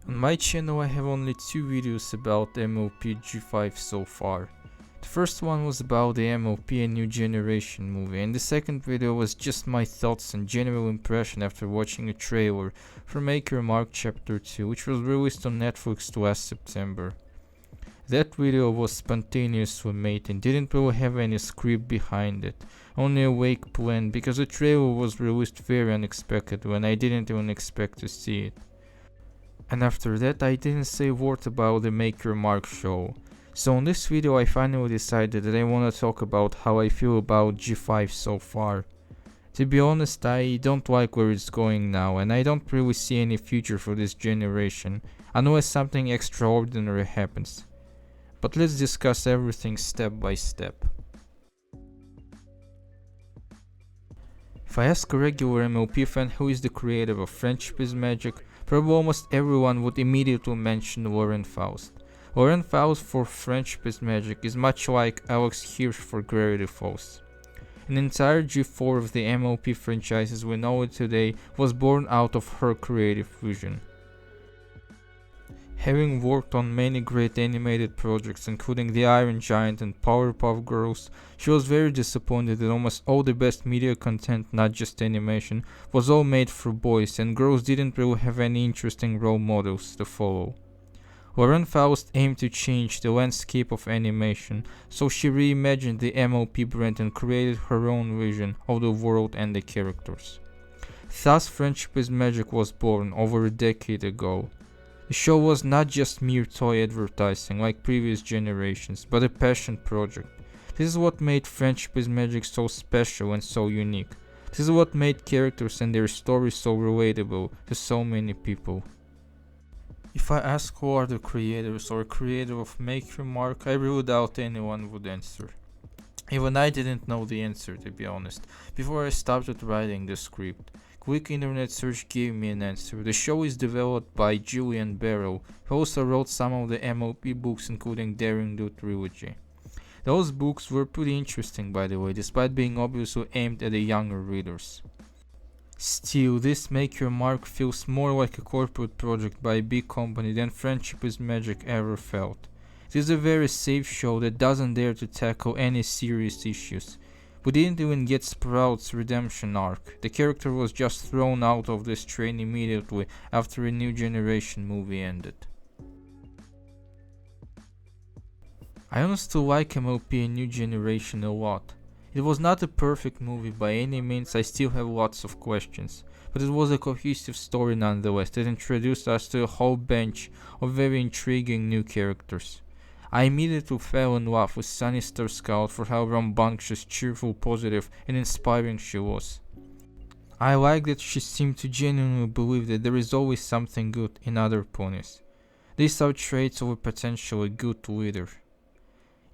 On my channel I have only 2 videos about MLP G5 so far. The first one was about the MLP A New Generation movie, and the second video was just my thoughts and general impression after watching a trailer for Make Your Mark Chapter 2, which was released on Netflix last September. That video was spontaneously made and didn't really have any script behind it, only a vague plan, because the trailer was released very unexpectedly and I didn't even expect to see it. And after that I didn't say a word about the Make Your Mark show. So in this video I finally decided that I want to talk about how I feel about G5 so far. To be honest, I don't like where it's going now, and I don't really see any future for this generation, unless something extraordinary happens. But let's discuss everything step by step. If I ask a regular MLP fan who is the creator of Friendship is Magic, probably almost everyone would immediately mention Lauren Faust. Lauren Faust for Friendship is Magic is much like Alex Hirsch for Gravity Falls. An entire G4 of the MLP franchises we know it today was born out of her creative vision. Having worked on many great animated projects including The Iron Giant and Powerpuff Girls, she was very disappointed that almost all the best media content, not just animation, was all made for boys and girls didn't really have any interesting role models to follow. Lauren Faust aimed to change the landscape of animation, so she reimagined the MLP brand and created her own vision of the world and the characters. Thus Friendship is Magic was born over a decade ago. The show was not just mere toy advertising like previous generations, but a passion project. This is what made Friendship is Magic so special and so unique. This is what made characters and their stories so relatable to so many people. If I ask who are the creators or creator of Make Your Mark, I really doubt anyone would answer. Even I didn't know the answer, to be honest, before I started writing the script. Quick internet search gave me an answer. The show is developed by Julian Barrow, who also wrote some of the MLP books including Daring Do Trilogy. Those books were pretty interesting, by the way, despite being obviously aimed at the younger readers. Still, this Make Your Mark feels more like a corporate project by a big company than Friendship is Magic ever felt. It is a very safe show that doesn't dare to tackle any serious issues. We didn't even get Sprout's redemption arc. The character was just thrown out of this train immediately after a New Generation movie ended. I honestly like MLP A New Generation a lot. It was not a perfect movie by any means, I still have lots of questions, but it was a cohesive story nonetheless that introduced us to a whole bunch of very intriguing new characters. I immediately fell in love with Sunny Star Scout for how rambunctious, cheerful, positive and inspiring she was. I like that she seemed to genuinely believe that there is always something good in other ponies. These are traits of a potentially good leader.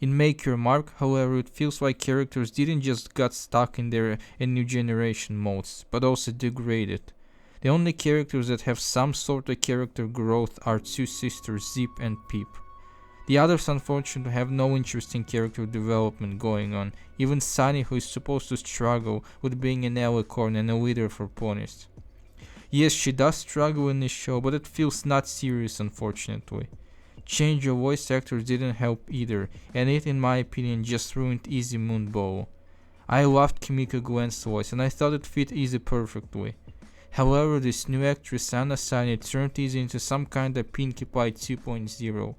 In Make Your Mark, however, it feels like characters didn't just got stuck in their New Generation modes, but also degraded. The only characters that have some sort of character growth are two sisters Zip and Peep. The others unfortunately have no interesting character development going on, even Sunny, who is supposed to struggle with being an alicorn and a leader for ponies. Yes, she does struggle in this show, but it feels not serious unfortunately. Change of voice actors didn't help either, and it in my opinion just ruined Easy Moonbow. I loved Kimiko Gwen's voice and I thought it fit Easy perfectly. However, this new actress Anna Sani turned Easy into some kind of Pinkie Pie 2.0.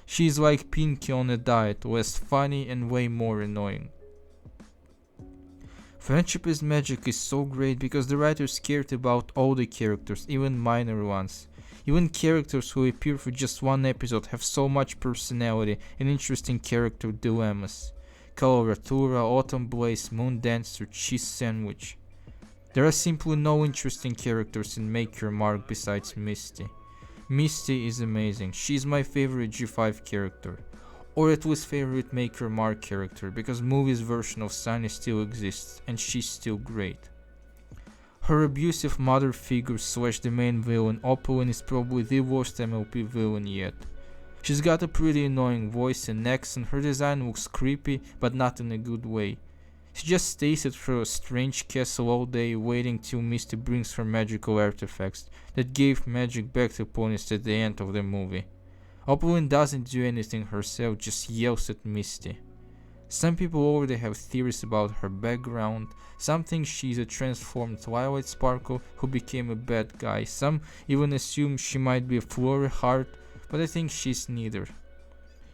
She is like Pinkie on a diet, less funny and way more annoying. Friendship is Magic is so great because the writers cared about all the characters, even minor ones. Even characters who appear for just one episode have so much personality and interesting character dilemmas. Coloratura, Autumn Blaze, Moon Dancer, Cheese Sandwich. There are simply no interesting characters in Make Your Mark besides Misty. Misty is amazing, she is my favorite G5 character. Or at least favorite Make Your Mark character, because movie's version of Sunny still exists and she's still great. Her abusive mother figure / the main villain, Opalyn, is probably the worst MLP villain yet. She's got a pretty annoying voice and accent, her design looks creepy, but not in a good way. She just stays at her strange castle all day waiting till Misty brings her magical artifacts that gave magic back to ponies at the end of the movie. Opalyn doesn't do anything herself, just yells at Misty. Some people already have theories about her background. Some think she's a transformed Twilight Sparkle who became a bad guy. Some even assume she might be a Flurry Heart, but I think she's neither.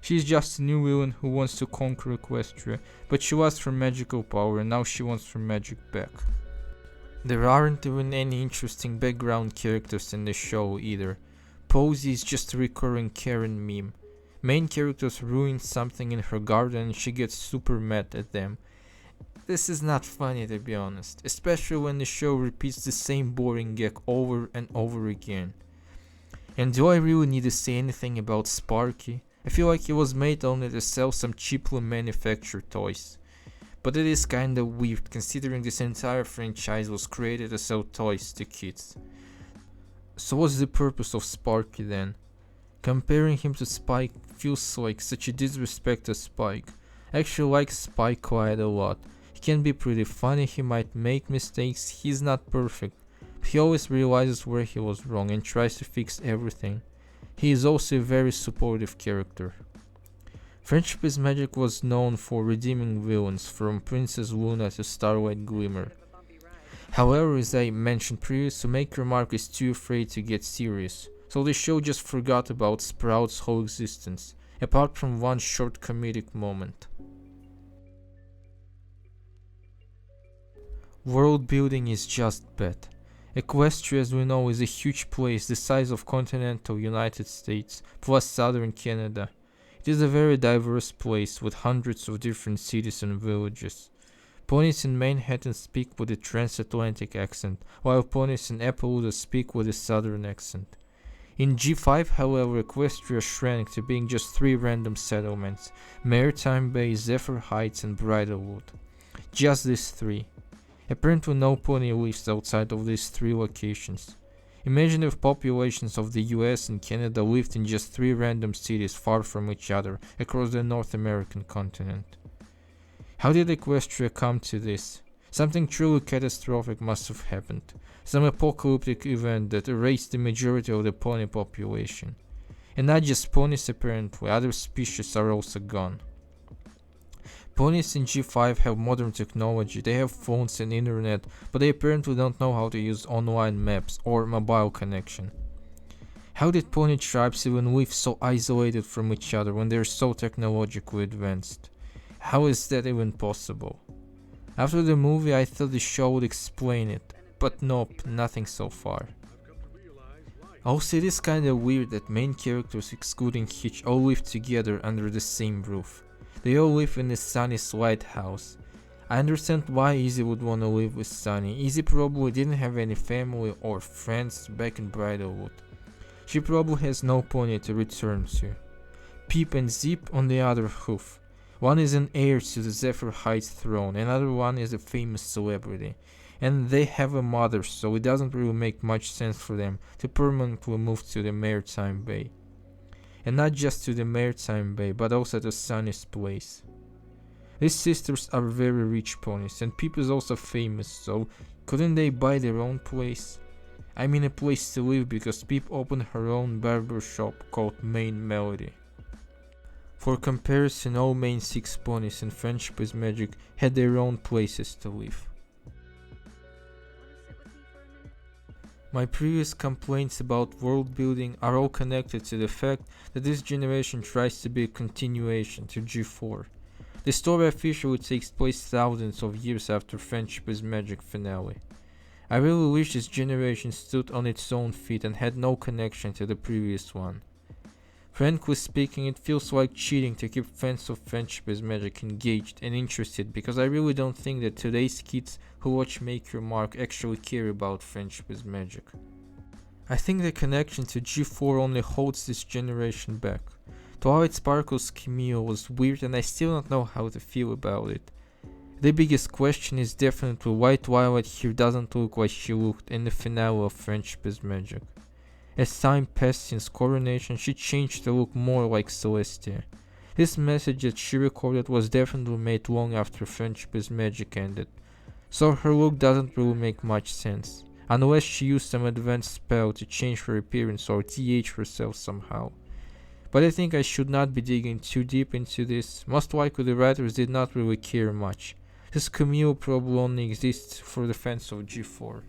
She's just a new villain who wants to conquer Equestria, but she lost her magical power and now she wants her magic back. There aren't even any interesting background characters in the show either. Posey is just a recurring Karen meme. Main characters ruin something in her garden and she gets super mad at them. This is not funny, to be honest, especially when the show repeats the same boring gag over and over again. And do I really need to say anything about Sparky? I feel like it was made only to sell some cheaply manufactured toys. But it is kinda weird considering this entire franchise was created to sell toys to kids. So what's the purpose of Sparky then? Comparing him to Spike feels like such a disrespect to Spike. I actually like Spike quite a lot. He can be pretty funny, he might make mistakes, he's not perfect. But he always realizes where he was wrong and tries to fix everything. He is also a very supportive character. Friendship is Magic was known for redeeming villains from Princess Luna to Starlight Glimmer. However, as I mentioned previously, Maker Mark is too afraid to get serious, so the show just forgot about Sprout's whole existence, apart from one short comedic moment. World building is just bad. Equestria, as we know, is a huge place the size of continental United States plus southern Canada. It is a very diverse place with hundreds of different cities and villages. Ponies in Manhattan speak with a transatlantic accent, while ponies in Appaloosa speak with a southern accent. In G5, however, Equestria shrank to being just 3 random settlements: Maritime Bay, Zephyr Heights, and Bridlewood. Just these 3. Apparently no pony lives outside of these 3 locations. Imagine if populations of the US and Canada lived in just 3 random cities far from each other across the North American continent. How did Equestria come to this? Something truly catastrophic must have happened. Some apocalyptic event that erased the majority of the pony population. And not just ponies apparently, other species are also gone. Ponies in G5 have modern technology, they have phones and internet, but they apparently don't know how to use online maps or mobile connection. How did pony tribes even live so isolated from each other when they're so technologically advanced? How is that even possible? After the movie I thought the show would explain it, but nope, nothing so far. Also, it is kinda weird that main characters excluding Hitch all live together under the same roof. They all live in the Sunny's lighthouse. I understand why Izzy would wanna live with Sunny. Izzy probably didn't have any family or friends back in Bridlewood. She probably has no pony to return to. Peep and Zip on the other hoof. One is an heir to the Zephyr Heights throne, another one is a famous celebrity. And they have a mother, so it doesn't really make much sense for them to permanently move to the Maritime Bay. And not just to the Maritime Bay, but also to Sunny's place. These sisters are very rich ponies, and Peep is also famous, so couldn't they buy their own place? I mean a place to live, because Peep opened her own barber shop called Main Melody. For comparison, all main 6 ponies in Friendship is Magic had their own places to live. My previous complaints about world building are all connected to the fact that this generation tries to be a continuation to G4. The story officially takes place thousands of years after Friendship is Magic finale. I really wish this generation stood on its own feet and had no connection to the previous one. Frankly speaking, it feels like cheating to keep fans of Friendship is Magic engaged and interested, because I really don't think that today's kids who watch Make Your Mark actually care about Friendship is Magic. I think the connection to G4 only holds this generation back. Twilight Sparkle's cameo was weird and I still don't know how to feel about it. The biggest question is definitely why Twilight here doesn't look like she looked in the finale of Friendship is Magic. As time passed since coronation, she changed to look more like Celestia. This message that she recorded was definitely made long after Friendship is Magic ended, so her look doesn't really make much sense, unless she used some advanced spell to change her appearance or TH herself somehow. But I think I should not be digging too deep into this. Most likely the writers did not really care much. This cameo probably only exists for the fans of G4.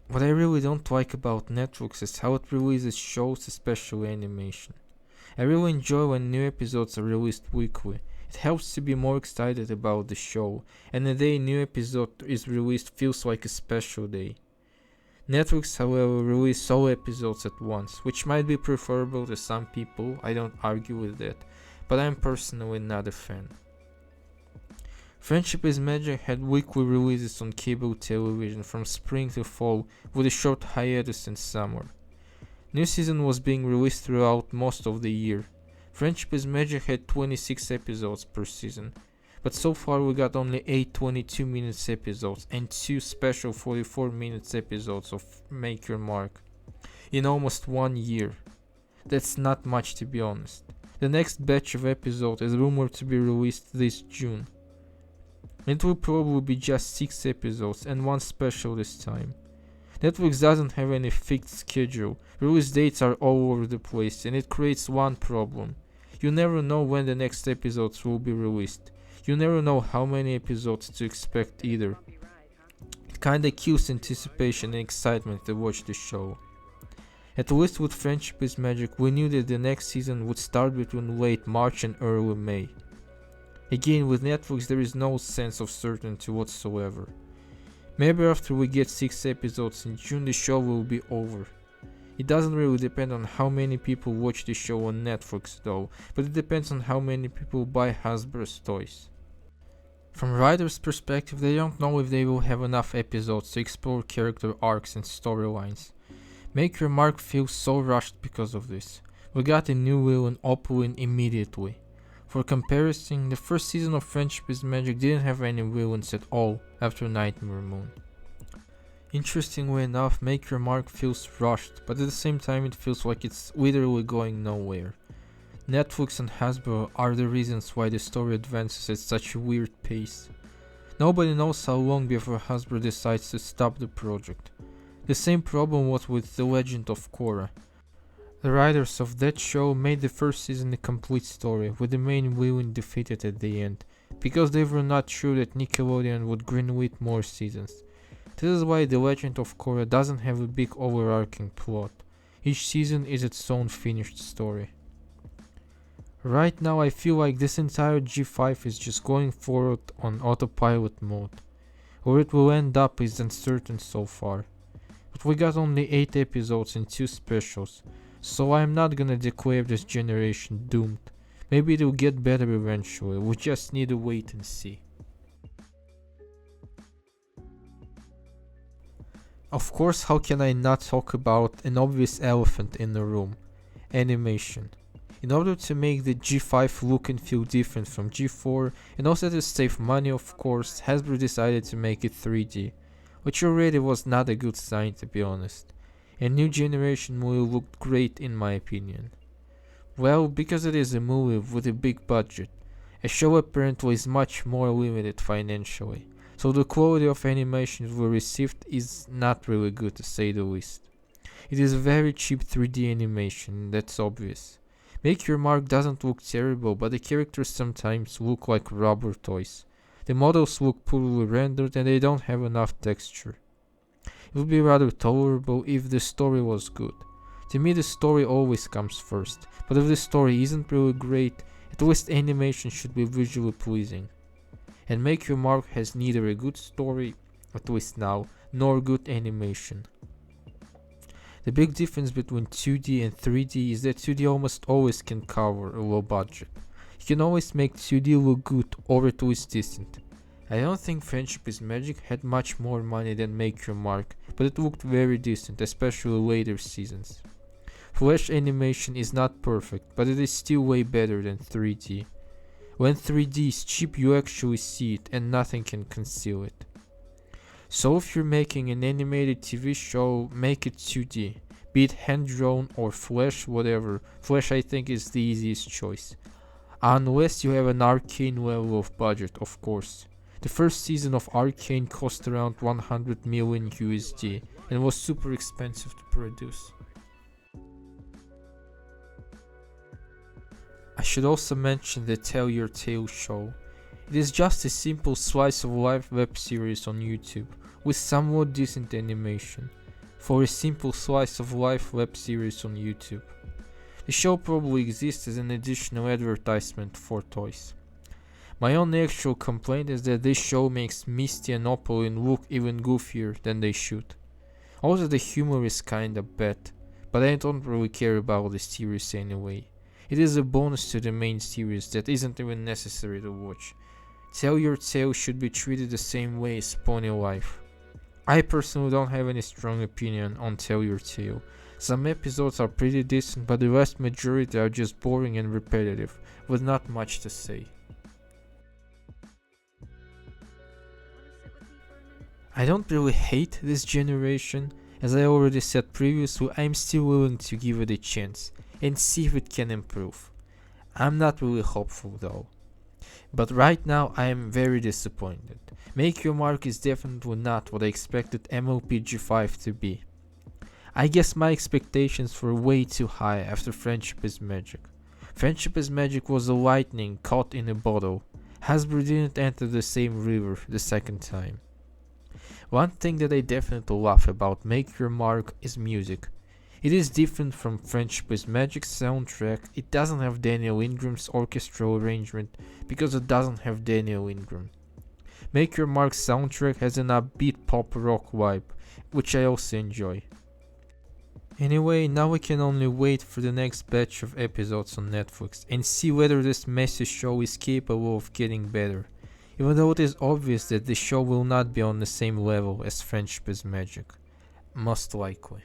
What I really don't like about Netflix is how it releases shows, especially animation. I really enjoy when new episodes are released weekly. It helps to be more excited about the show, and the day a new episode is released feels like a special day. Netflix, however, releases all episodes at once, which might be preferable to some people, I don't argue with that, but I'm personally not a fan. Friendship is Magic had weekly releases on cable television from spring to fall, with a short hiatus in summer. New season was being released throughout most of the year. Friendship is Magic had 26 episodes per season, but so far we got only 8 22 minutes episodes and 2 special 44 minutes episodes of Make Your Mark in almost 1 year. That's not much, to be honest. The next batch of episodes is rumored to be released this June. It will probably be just 6 episodes and 1 special this time. Netflix doesn't have any fixed schedule, release dates are all over the place, and it creates one problem. You never know when the next episodes will be released. You never know how many episodes to expect either. It kinda kills anticipation and excitement to watch the show. At least with Friendship is Magic, we knew that the next season would start between late March and early May. Again, with Netflix there is no sense of certainty whatsoever. Maybe after we get 6 episodes in June the show will be over. It doesn't really depend on how many people watch the show on Netflix though, but it depends on how many people buy Hasbro's toys. From writers' perspective, they don't know if they will have enough episodes to explore character arcs and storylines. Make Your Mark feels so rushed because of this. We got a new villain opening immediately. For comparison, the first season of Friendship is Magic didn't have any villains at all after Nightmare Moon. Interestingly enough, Make Your Mark feels rushed, but at the same time it feels like it's literally going nowhere. Netflix and Hasbro are the reasons why the story advances at such a weird pace. Nobody knows how long before Hasbro decides to stop the project. The same problem was with The Legend of Korra. The writers of that show made the first season a complete story, with the main villain defeated at the end, because they were not sure that Nickelodeon would greenlight more seasons. This is why The Legend of Korra doesn't have a big overarching plot. Each season is its own finished story. Right now I feel like this entire G5 is just going forward on autopilot mode. Where it will end up is uncertain so far. But we got only 8 episodes and 2 specials, so I'm not gonna declare this generation doomed. Maybe it'll get better eventually, we just need to wait and see. Of course, how can I not talk about an obvious elephant in the room? Animation. In order to make the G5 look and feel different from G4, and also to save money of course, Hasbro decided to make it 3D, which already was not a good sign to be honest. A new generation movie looked great in my opinion. Well, because it is a movie with a big budget, a show apparently is much more limited financially, so the quality of animation we received is not really good to say the least. It is very cheap 3D animation, that's obvious. Make Your Mark doesn't look terrible, but the characters sometimes look like rubber toys. The models look poorly rendered and they don't have enough texture. It would be rather tolerable if the story was good. To me the story always comes first, but if the story isn't really great, at least animation should be visually pleasing. And Make Your Mark has neither a good story, at least now, nor good animation. The big difference between 2D and 3D is that 2D almost always can cover a low budget. You can always make 2D look good or at least decent. I don't think Friendship is Magic had much more money than Make Your Mark, but it looked very decent, especially later seasons. Flash animation is not perfect, but it is still way better than 3D. When 3D is cheap you actually see it and nothing can conceal it. So if you're making an animated TV show, make it 2D. be it hand-drawn or Flash, whatever. Flash I think is the easiest choice. Unless you have an Arcane level of budget, of course. The first season of Arcane cost around 100 million USD and was super expensive to produce. I should also mention the Tell Your Tale show. It is just a simple slice of life web series on YouTube with somewhat decent animation for a simple slice of life web series on YouTube. The show probably exists as an additional advertisement for toys. My only actual complaint is that this show makes Misty and Opaline look even goofier than they should. Also the humor is kinda bad, but I don't really care about the series anyway. It is a bonus to the main series that isn't even necessary to watch. Tell Your Tale should be treated the same way as Pony Life. I personally don't have any strong opinion on Tell Your Tale. Some episodes are pretty decent, but the vast majority are just boring and repetitive, with not much to say. I don't really hate this generation. As I already said previously, I'm still willing to give it a chance and see if it can improve. I'm not really hopeful though. But right now I am very disappointed. Make Your Mark is definitely not what I expected MLP G5 to be. I guess my expectations were way too high after Friendship is Magic. Friendship is Magic was a lightning caught in a bottle. Hasbro didn't enter the same river the second time. One thing that I definitely love about Make Your Mark is music. It is different from Friendship is Magic's soundtrack. It doesn't have Daniel Ingram's orchestral arrangement because it doesn't have Daniel Ingram. Make Your Mark's soundtrack has an upbeat pop rock vibe, which I also enjoy. Anyway, now we can only wait for the next batch of episodes on Netflix and see whether this messy show is capable of getting better, even though it is obvious that the show will not be on the same level as Friendship is Magic. Most likely.